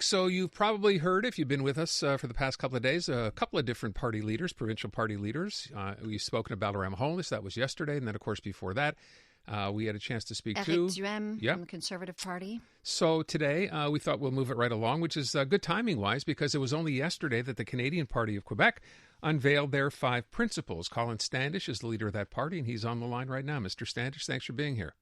So you've probably heard, if you've been with us for the past couple of days, a couple of different party leaders, provincial party leaders. We've spoken about Balarama Homeless. That was yesterday. And then, of course, before that, we had a chance to speak to Éric Duhem from the Conservative Party. So today we thought we'll move it right along, which is good timing-wise, because it was only yesterday that the Canadian Party of Quebec unveiled their 5 principles. COLIN Standish is the leader of that party, and he's on the line right now. Mr. Standish, thanks for being here.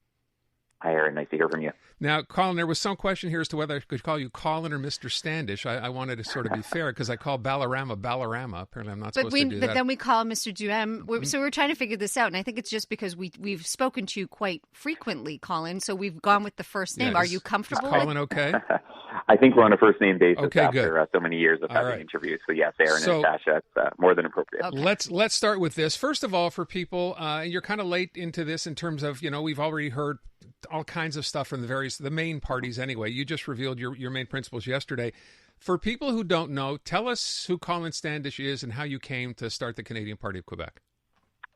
Hi, Aaron. Nice to hear from you. Now, Colin, there was some question here as to whether I could call you Colin or Mr. Standish. I wanted to sort of be fair because I call Balarama. Apparently, I'm not supposed to do that. But then we call Mr. Duhem. So we're trying to figure this out, and I think it's just because we've spoken to you quite frequently, Colin, so we've gone with the first name. Are you comfortable? Is Colin okay? I think we're on a first-name basis after so many years of having interviews. So, yes, Aaron and Natasha, it's more than appropriate. Okay. Let's start with this. First of all, for people, you're kind of late into this in terms of, we've already heard all kinds of stuff from the main parties anyway. You just revealed your main principles yesterday. For people who don't know, tell us who Colin Standish is and how you came to start the Canadian Party of Quebec.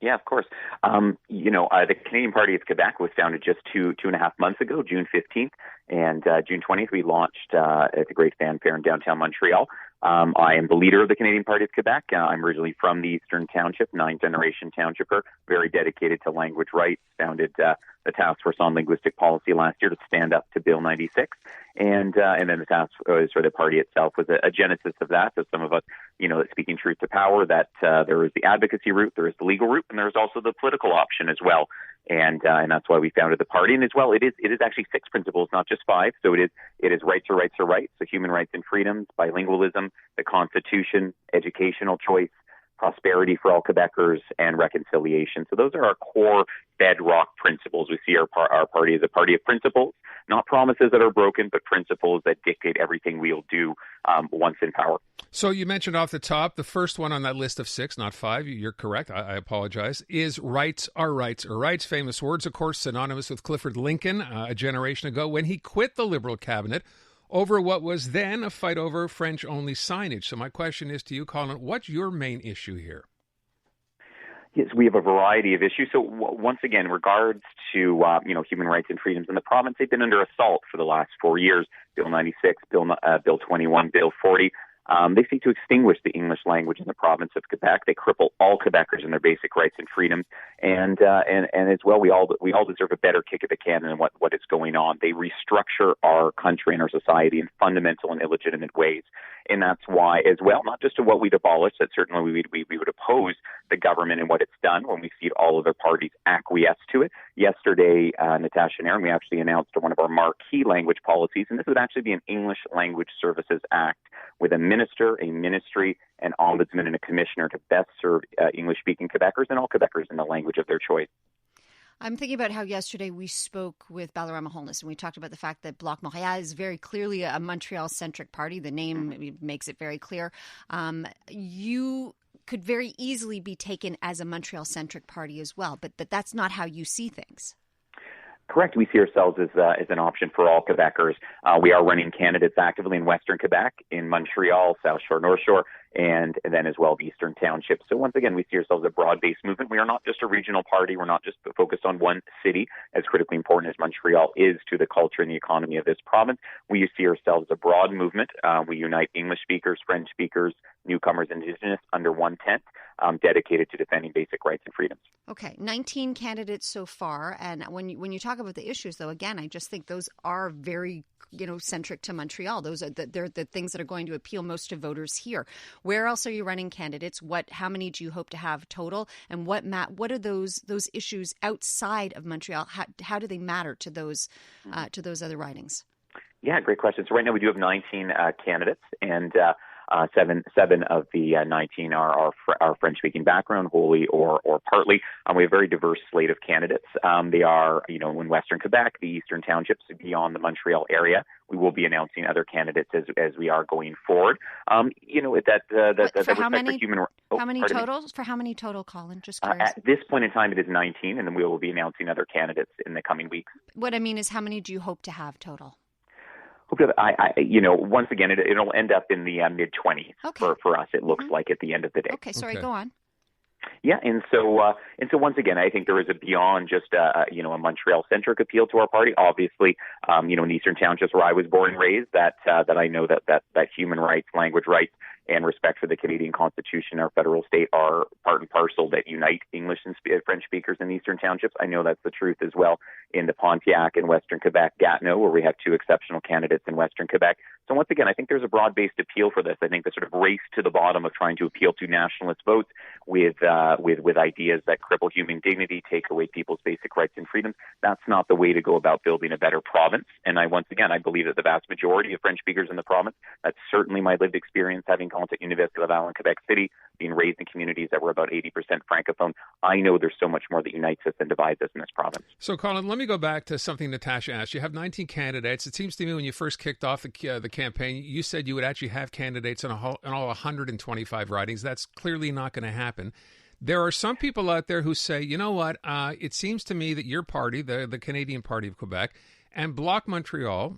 Yeah, of course. The Canadian Party of Quebec was founded just two and a half months ago, June 15th. And June 20th, we launched at the great fanfare in downtown Montreal. I am the leader of the Canadian Party of Quebec. I'm originally from the Eastern Township, 9th-generation townshipper, very dedicated to language rights, founded the Task Force on Linguistic Policy last year to stand up to Bill 96. And then the task force, or the party itself, was a genesis of that. So some of us, speaking truth to power, that there is the advocacy route, there is the legal route, and there's also the political option as well. And that's why we founded the party. And as well, it is actually 6 principles, not just 5. So it is rights are rights are rights. So human rights and freedoms, bilingualism, the Constitution, educational choice, prosperity for all Quebecers, and reconciliation. So those are our core bedrock principles. We see our party as a party of principles, not promises that are broken, but principles that dictate everything we'll do once in power. So you mentioned off the top, the first one on that list of 6, not 5, you're correct, I apologize, is rights are rights are rights. Famous words, of course, synonymous with Clifford Lincoln a generation ago when he quit the Liberal cabinet over what was then a fight over French-only signage. So my question is to you, Colin, what's your main issue here? Yes, we have a variety of issues. So once again, in regards to human rights and freedoms in the province, they've been under assault for the last 4 years. Bill 96, Bill 21, Bill 40. They seek to extinguish the English language in the province of Quebec. They cripple all Quebecers in their basic rights and freedoms. And as well, we all deserve a better kick at the can than what is going on. They restructure our country and our society in fundamental and illegitimate ways. And that's why, as well, not just to what we'd abolish, that certainly we would oppose the government and what it's done when we see all other parties acquiesce to it. Yesterday, Natasha and Aaron, we actually announced one of our marquee language policies, and this would actually be an English Language Services Act with a minister, a ministry, an ombudsman, and a commissioner to best serve English-speaking Quebecers and all Quebecers in the language of their choice. I'm thinking about how yesterday we spoke with Balarama Homeless, and we talked about the fact that Bloc Montréal is very clearly a Montreal-centric party. The name makes it very clear. You could very easily be taken as a Montreal-centric party as well, but that's not how you see things. Correct. We see ourselves as an option for all Quebecers. We are running candidates actively in Western Quebec, in Montreal, South Shore, North Shore, and then as well the Eastern Township. So once again, we see ourselves as a broad-based movement. We are not just a regional party. We're not just focused on one city, as critically important as Montreal is to the culture and the economy of this province. We see ourselves as a broad movement. We unite English speakers, French speakers, newcomers, Indigenous under one tent, dedicated to defending basic rights and freedoms. Okay, 19 candidates so far, and when you talk about the issues, though, again, I just think those are very centric to Montreal. Those are they're the things that are going to appeal most to voters here. Where else are you running candidates? How many do you hope to have total? And what are those issues outside of Montreal? How do they matter to those other ridings? Yeah, great question. So right now we do have 19 candidates, and seven of the 19 are French-speaking background, wholly or partly. We have a very diverse slate of candidates. They are, in Western Quebec, the Eastern Townships beyond the Montreal area. We will be announcing other candidates as we are going forward. How many total, Colin? Just curious. At this point in time, it is 19, and then we will be announcing other candidates in the coming weeks. What I mean is, how many do you hope to have total? Once again, it'll end up in the mid-20s for us. It looks like at the end of the day. Okay, sorry, go on. Yeah, and so once again, I think there is a beyond just a Montreal-centric appeal to our party. Obviously, in Eastern Townships where I was born and raised, that I know that human rights, language rights, and respect for the Canadian Constitution, our federal state, are part and parcel that unite English and French speakers in Eastern Townships. I know that's the truth as well in the Pontiac and Western Quebec Gatineau, where we have two exceptional candidates in Western Quebec. So once again, I think there's a broad-based appeal for this. I think the sort of race to the bottom of trying to appeal to nationalist votes with ideas that cripple human dignity, take away people's basic rights and freedoms, that's not the way to go about building a better province. And I believe that the vast majority of French speakers in the province, that's certainly my lived experience having gone to Université Laval in Quebec City, being raised in communities that were about 80% Francophone. I know there's so much more that unites us than divides us in this province. So, Colin, let me go back to something Natasha asked. You have 19 candidates. It seems to me when you first kicked off the campaign, you said you would actually have candidates in all 125 ridings. That's clearly not going to happen. There are some people out there who say, you know what, it seems to me that your party, the Canadian Party of Quebec, and Bloc Montreal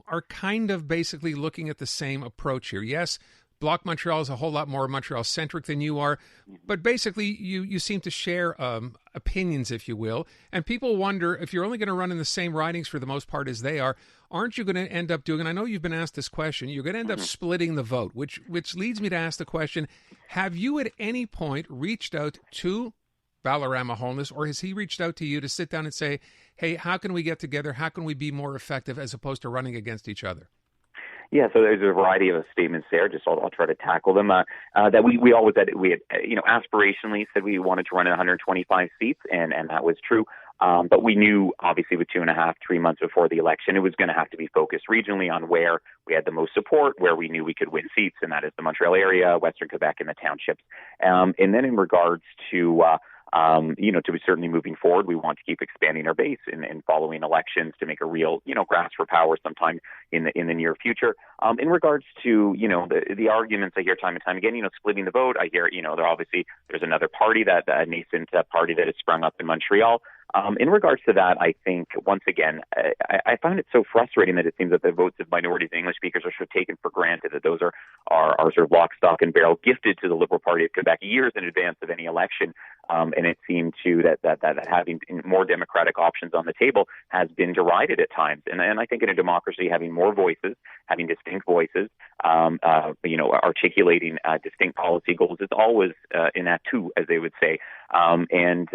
are kind of basically looking at the same approach here. Yes, Bloc Montreal is a whole lot more Montreal-centric than you are, but basically you seem to share opinions, if you will, and people wonder, if you're only going to run in the same ridings for the most part as they are, aren't you going to end up doing, and I know you've been asked this question, you're going to end up splitting the vote, which leads me to ask the question, have you at any point reached out to Balarama Holness, or has he reached out to you to sit down and say, hey, how can we get together, how can we be more effective as opposed to running against each other? Yeah, so there's a variety of statements there. I'll try to tackle them. That we always had, aspirationally said we wanted to run in 125 seats, and that was true. But we knew, obviously, with 2.5, 3 months before the election, it was going to have to be focused regionally on where we had the most support, where we knew we could win seats, and that is the Montreal area, Western Quebec, and the townships. And then in regards to to be certainly moving forward, we want to keep expanding our base and following elections to make a real, grasp for power sometime in the near future. In regards to, the arguments I hear time and time again, splitting the vote, I hear, there's another party, that a nascent party that has sprung up in Montreal. In regards to that, I think, once again, I find it so frustrating that it seems that the votes of minorities and English speakers are sort of taken for granted, that those are sort of lock, stock, and barrel gifted to the Liberal Party of Quebec years in advance of any election. And it seemed to that having more democratic options on the table has been derided at times. And I think in a democracy, having more voices, having distinct voices, articulating distinct policy goals is always an atout, as they would say. And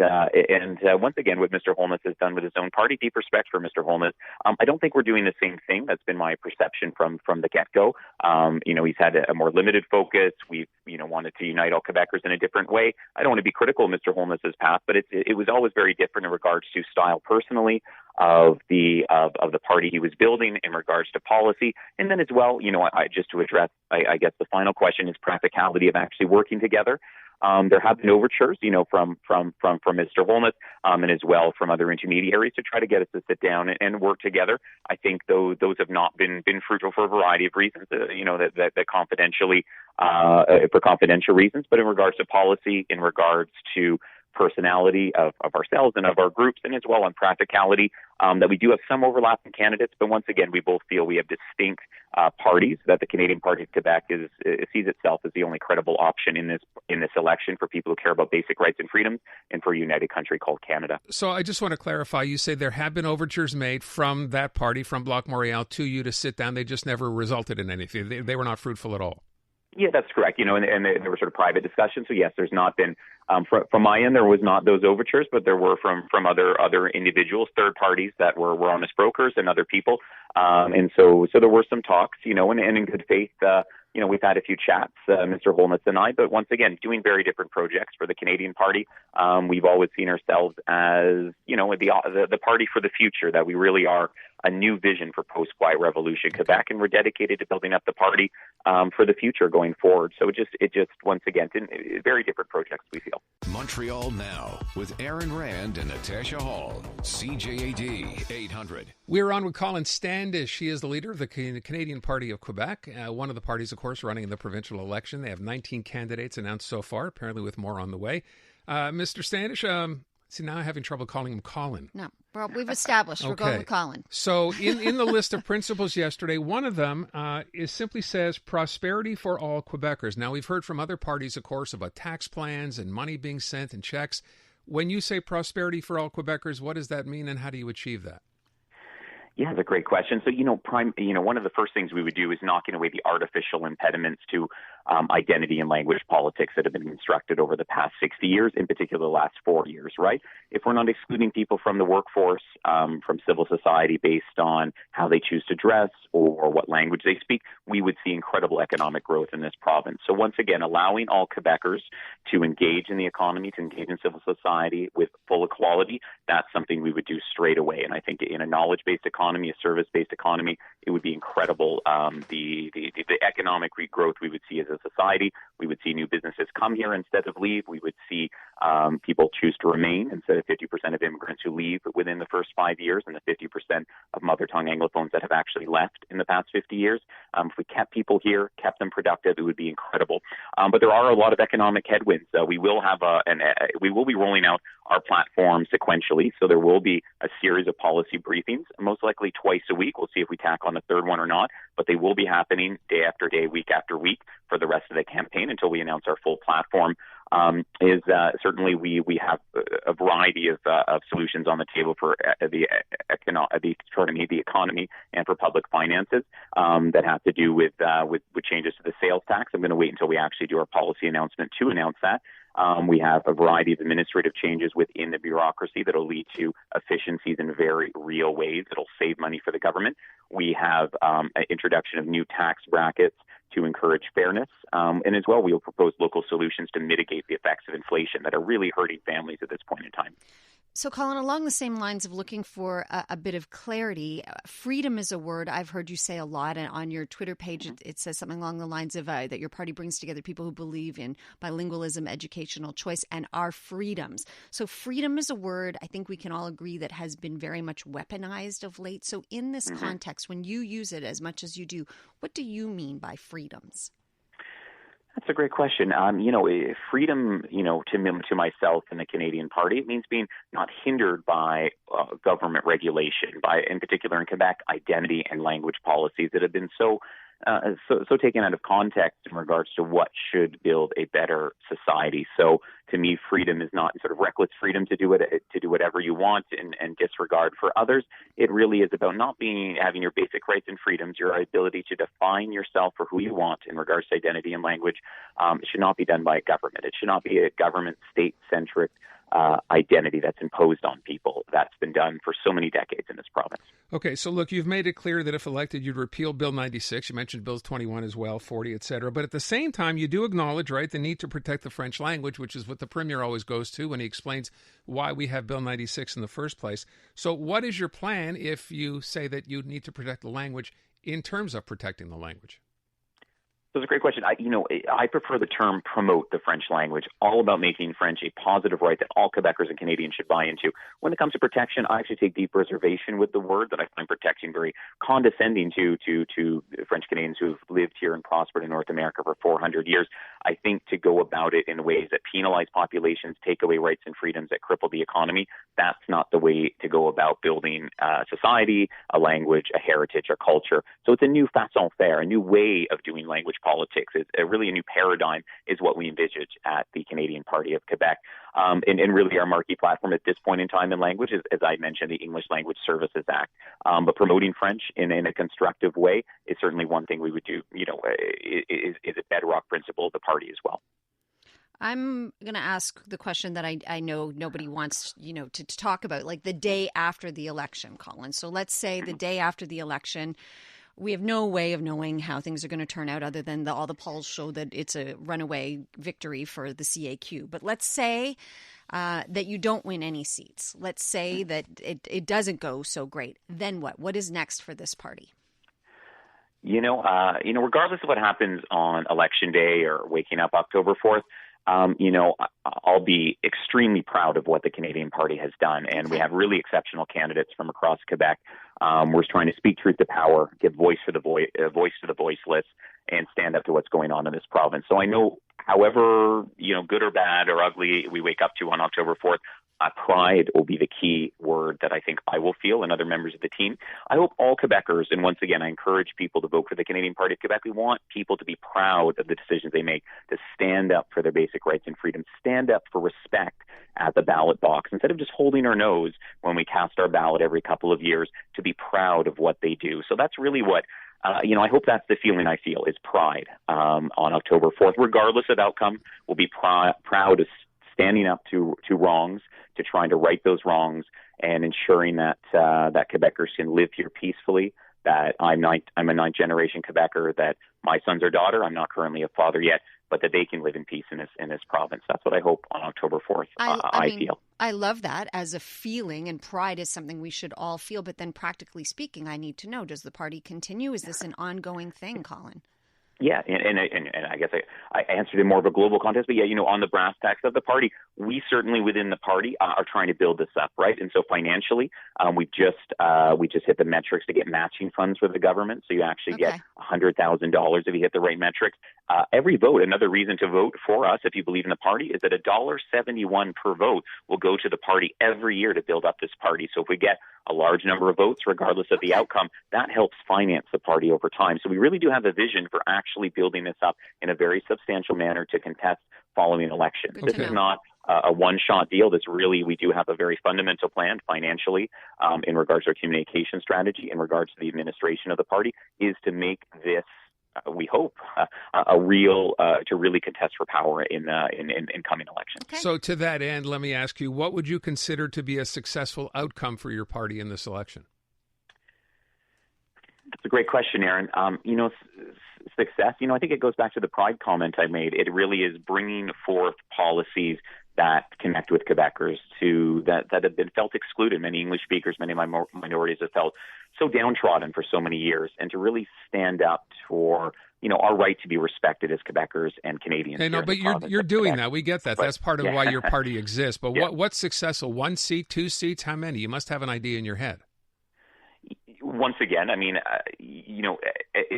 once again, what Mr. Holness has done with his own party, deep respect for Mr. Holness. I don't think we're doing the same thing. That's been my perception from the get-go. He's had a more limited focus. We've, wanted to unite all Quebecers in a different way. I don't want to be critical of Mr. Holness's path, but it was always very different in regards to style personally of the party he was building, in regards to policy. And then as well, just to address, I guess the final question is practicality of actually working together. There have been overtures, from Mr. Holness, and as well from other intermediaries to try to get us to sit down and work together. I think those have not been fruitful for a variety of reasons, that confidentially, for confidential reasons, but in regards to policy, in regards to personality of ourselves and of our groups, and as well on practicality, that we do have some overlap in candidates, but once again, we both feel we have distinct parties, that the Canadian Party of Quebec sees itself as the only credible option in this election for people who care about basic rights and freedoms, and for a united country called Canada. So I just want to clarify, you say there have been overtures made from that party, from Bloc Montreal, to you to sit down. They just never resulted in anything. They were not fruitful at all. Yeah, that's correct. And there were sort of private discussions. So yes, there's not been, from my end, there was not those overtures, but there were from other individuals, third parties that were honest brokers and other people. And so there were some talks, and in good faith, we've had a few chats, Mr. Holness and I, but once again, doing very different projects for the Canadian Party. We've always seen ourselves as, the party for the future, that we really are a new vision for post-Quiet Revolution Quebec, and we're dedicated to building up the party for the future going forward. So it just once again, very different projects, we feel. Montreal Now with Aaron Rand and Natasha Hall, CJAD 800. We're on with COLIN Standish. He is the leader of the Canadian Party of Quebec, one of the parties, of course, running in the provincial election. They have 19 candidates announced so far, apparently with more on the way. Mr. Standish, See, now I'm having trouble calling him Colin. No, well, we've established we're going with Colin. So in the list of principles yesterday, one of them simply says prosperity for all Quebecers. Now, we've heard from other parties, of course, about tax plans and money being sent and checks. When you say prosperity for all Quebecers, what does that mean and how do you achieve that? Yeah, that's a great question. So, one of the first things we would do is knocking away the artificial impediments to identity and language politics that have been constructed over the past 60 years, in particular the last 4 years, right? If we're not excluding people from the workforce, from civil society based on how they choose to dress or what language they speak, we would see incredible economic growth in this province. So once again, allowing all Quebecers to engage in the economy, to engage in civil society with full equality, that's something we would do straight away. And I think in a knowledge-based economy, a service-based economy, it would be incredible. The economic growth we would see as a society. We would see new businesses come here instead of leave. We would see people choose to remain instead of 50% of immigrants who leave within the first 5 years and the 50% of mother tongue Anglophones that have actually left in the past 50 years. If we kept people here, kept them productive, it would be incredible. But there are a lot of economic headwinds. We will have we will be rolling out our platform sequentially. So there will be a series of policy briefings, most likely twice a week. We'll see if we tack on a third one or not, but they will be happening day after day, week after week for the rest of the campaign until we announce our full platform. Certainly we have a variety of solutions on the table for the economy and for public finances that have to do with changes to the sales tax. I'm going to wait until we actually do our policy announcement to announce that. We have a variety of administrative changes within the bureaucracy that will lead to efficiencies in very real ways that will save money for the government. We have an introduction of new tax brackets to encourage fairness. And as well, we will propose local solutions to mitigate the effects of inflation that are really hurting families at this point in time. So, Colin, along the same lines of looking for a bit of clarity, freedom is a word I've heard you say a lot. And on your Twitter page, it says something along the lines of that your party brings together people who believe in bilingualism, educational choice, and our freedoms. So freedom is a word I think we can all agree that has been very much weaponized of late. So in this context, when you use it as much as you do, what do you mean by freedoms? That's a great question. Freedom, to myself and the Canadian Party, it means being not hindered by government regulation, in particular in Quebec, identity and language policies that have been so taken out of context in regards to what should build a better society. So to me, freedom is not sort of reckless freedom to do whatever you want and disregard for others. It really is about having your basic rights and freedoms, your ability to define yourself for who you want in regards to identity and language. It should not be done by a government. It should not be a government state-centric identity that's imposed on people. That's been done for so many decades in this province. Okay, so look, you've made it clear that if elected, you'd repeal Bill 96. You mentioned Bills 21 as well, 40, et cetera. But at the same time, you do acknowledge, right, the need to protect the French language, which is what the Premier always goes to when he explains why we have Bill 96 in the first place. So what is your plan if you say that you need to protect the language in terms of protecting the language? So it's a great question. I prefer the term promote the French language, all about making French a positive right that all Quebecers and Canadians should buy into. When it comes to protection, I actually take deep reservation with the word that I find protection very condescending to French Canadians who've lived here and prospered in North America for 400 years. I think to go about it in ways that penalize populations, take away rights and freedoms that cripple the economy, that's not the way to go about building a society, a language, a heritage, a culture. So it's a new façon faire, a new way of doing language politics. It's really a new paradigm is what we envisage at the Canadian Party of Quebec. And really our marquee platform at this point in time in language is, as I mentioned, the English Language Services Act. But promoting French in a constructive way is certainly one thing we would do, is a bedrock principle of the party as well. I'm going to ask the question that I know nobody wants, to talk about, like the day after the election, Colin. So let's say the day after the election, we have no way of knowing how things are going to turn out other than all the polls show that it's a runaway victory for the CAQ. But let's say that you don't win any seats. Let's say that it doesn't go so great. Then what? What is next for this party? Regardless of what happens on Election Day or waking up October 4th, I'll be extremely proud of what the Canadian Party has done. And we have really exceptional candidates from across Quebec. We're trying to speak truth to power, give voice to the voiceless, and stand up to what's going on in this province. So I know however, good or bad or ugly we wake up to on October 4th, Pride will be the key word that I think I will feel and other members of the team. I hope all Quebecers, and once again, I encourage people to vote for the Canadian Party of Quebec. We want people to be proud of the decisions they make, to stand up for their basic rights and freedoms, stand up for respect at the ballot box, instead of just holding our nose when we cast our ballot every couple of years, to be proud of what they do. So that's really what I hope that's the feeling I feel, is pride on October 4th. Regardless of outcome, we'll be proud of standing up to wrongs, to trying to right those wrongs, and ensuring that that Quebecers can live here peacefully, that I'm a ninth-generation Quebecer, that my sons or daughter, I'm not currently a father yet, but that they can live in peace in this province. That's what I hope on October 4th. I feel. I love that as a feeling, and pride is something we should all feel. But then practically speaking, I need to know, does the party continue? Is this an ongoing thing, Colin? Yeah, and I guess I answered in more of a global context, but yeah, on the brass tacks of the party, we certainly within the party are trying to build this up, right? And so financially, we just hit the metrics to get matching funds for the government, so you actually get $100,000 if you hit the right metrics. Every vote, another reason to vote for us if you believe in the party, is that $1.71 per vote will go to the party every year to build up this party. So if we get a large number of votes, regardless of the outcome, that helps finance the party over time. So we really do have a vision for actually building this up in a very substantial manner to contest following elections. This is not a one-shot deal. This really, we do have a very fundamental plan financially in regards to our communication strategy, in regards to the administration of the party, is to make this, we hope, a real to really contest for power in coming elections. Okay. So to that end, let me ask you, what would you consider to be a successful outcome for your party in this election? That's a great question, Aaron. Success, I think it goes back to the pride comment I made. It really is bringing forth policies that connect with Quebecers that have been felt excluded. Many English speakers, many minorities have felt so downtrodden for so many years, and to really stand up for our right to be respected as Quebecers and Canadians. No, but you're doing that. We get that. That's part of why your party exists. But what's successful? 1 seat, 2 seats? How many? You must have an idea in your head. Once again,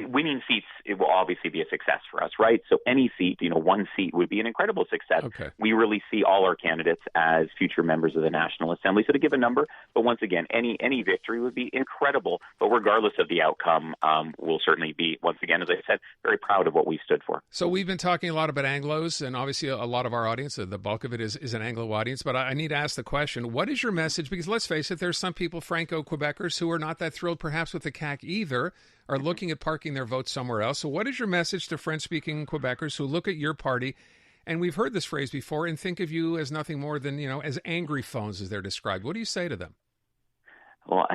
winning seats, it will obviously be a success for us, right? So any seat, 1 seat would be an incredible success. Okay. We We really see all our candidates as future members of the National Assembly. So to give a number, but once again, any victory would be incredible. But regardless of the outcome, we'll certainly be, once again, as I said, very proud of what we stood for. So we've been talking a lot about Anglos, and obviously a lot of our audience, the bulk of it is an Anglo audience. But I need to ask the question, what is your message? Because let's face it, there's some people, Franco-Quebecers, who are not that thrilled perhaps with the CAQ either, are looking at parking their votes somewhere else. So what is your message to French-speaking Quebecers who look at your party, and we've heard this phrase before, and think of you as nothing more than, as angry phones as they're described? What do you say to them? Well,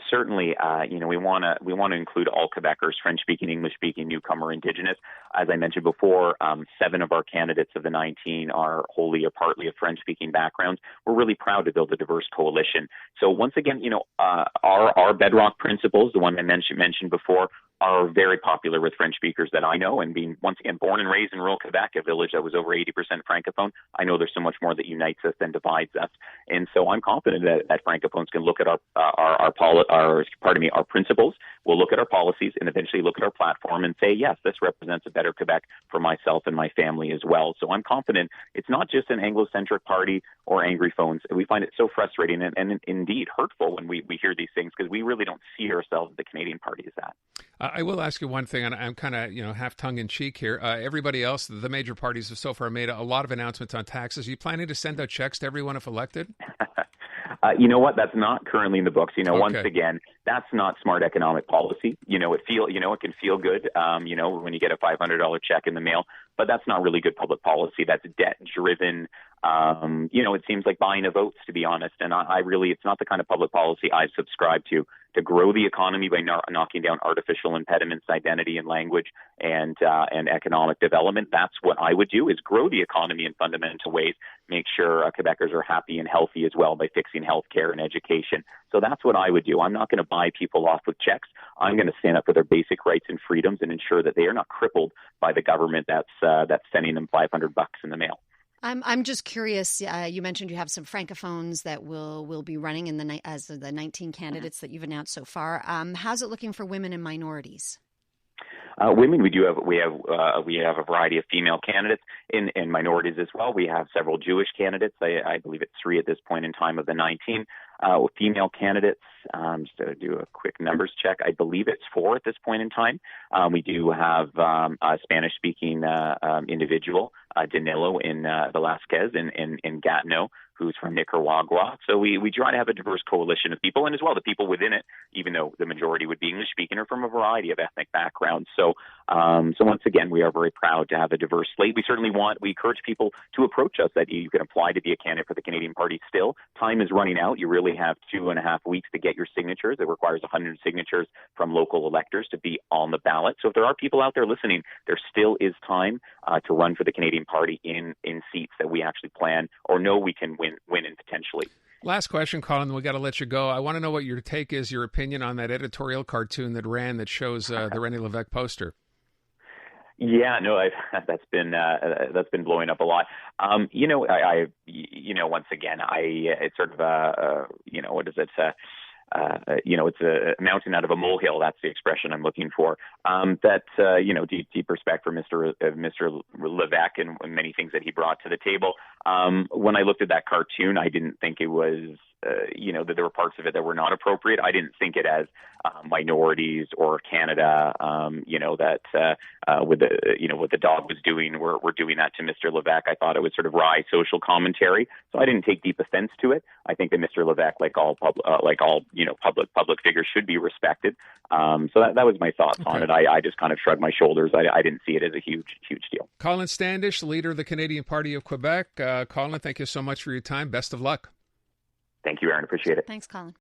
certainly, we want to include all Quebecers, French-speaking, English-speaking, newcomer, Indigenous. As I mentioned before, 7 of our candidates of the 19 are wholly or partly of French-speaking backgrounds. We're really proud to build a diverse coalition. So once again, our bedrock principles, the one I mentioned before, are very popular with French speakers that I know, and being, once again, born and raised in rural Quebec, a village that was over 80% Francophone, I know there's so much more that unites us than divides us. And so I'm confident that Francophones can look at our principles, we'll look at our policies, and eventually look at our platform and say, yes, this represents a better Quebec for myself and my family as well. So I'm confident it's not just an Anglo-centric party or angry phones. We find it so frustrating and indeed hurtful when we hear these things, because we really don't see ourselves, the Canadian Party, as that. I will ask you one thing, and I'm kind of, half tongue-in-cheek here. Everybody else, the major parties have so far made a lot of announcements on taxes. Are you planning to send out checks to everyone if elected? You know what? That's not currently in the books. Okay. Once again, that's not smart economic policy. It can feel good, when you get a $500 check in the mail, but that's not really good public policy. That's debt-driven. It seems like buying a vote, to be honest. And it's not the kind of public policy I subscribe to grow the economy by knocking down artificial impediments, identity and language, and economic development. That's what I would do, is grow the economy in fundamental ways, make sure Quebecers are happy and healthy as well by fixing healthcare and education. So that's what I would do. I'm not going to buy people off with checks. I'm going to stand up for their basic rights and freedoms and ensure that they are not crippled by the government that's sending them $500 in the mail. I'm just curious. You mentioned you have some Francophones that will be running as the 19 candidates that you've announced so far. How's it looking for women and minorities? Women, we have a variety of female candidates and minorities as well. We have several Jewish candidates. I believe it's 3 at this point in time of the 19 female candidates. Just to do a quick numbers check, I believe it's 4 at this point in time. We do have a Spanish-speaking individual, Danilo in Velasquez in Gatineau, who's from Nicaragua. So we try to have a diverse coalition of people, and as well the people within it, even though the majority would be English speaking, are from a variety of ethnic backgrounds. So once again, we are very proud to have a diverse slate. We encourage people to approach us, that you can apply to be a candidate for the Canadian Party still. Time is running out. You really have 2.5 weeks to get your signatures. It requires 100 signatures from local electors to be on the ballot. So if there are people out there listening, there still is time to run for the Canadian Party in seats that we actually plan or know we can win in potentially. Last question, Colin, we got to let you go. I want to know what your take is, your opinion on that editorial cartoon that ran that shows the René Lévesque poster. Yeah, no, that's been blowing up a lot. Once again, it's sort of what is it? It's a mountain out of a molehill. That's the expression I'm looking for. Deep respect for Mr. Lévesque and many things that he brought to the table. When I looked at that cartoon, I didn't think it was, that there were parts of it that were not appropriate. I didn't think it as minorities or Canada, what the dog was doing, we're doing that to Mr. Lévesque. I thought it was sort of wry social commentary, so I didn't take deep offense to it. I think that Mr. Lévesque, like all public figures, should be respected. So that was my thoughts on it. I just kind of shrugged my shoulders. I didn't see it as a huge deal. Colin Standish, leader of the Canadian Party of Quebec. Colin, thank you so much for your time. Best of luck. Thank you, Aaron. Appreciate it. Thanks, Colin.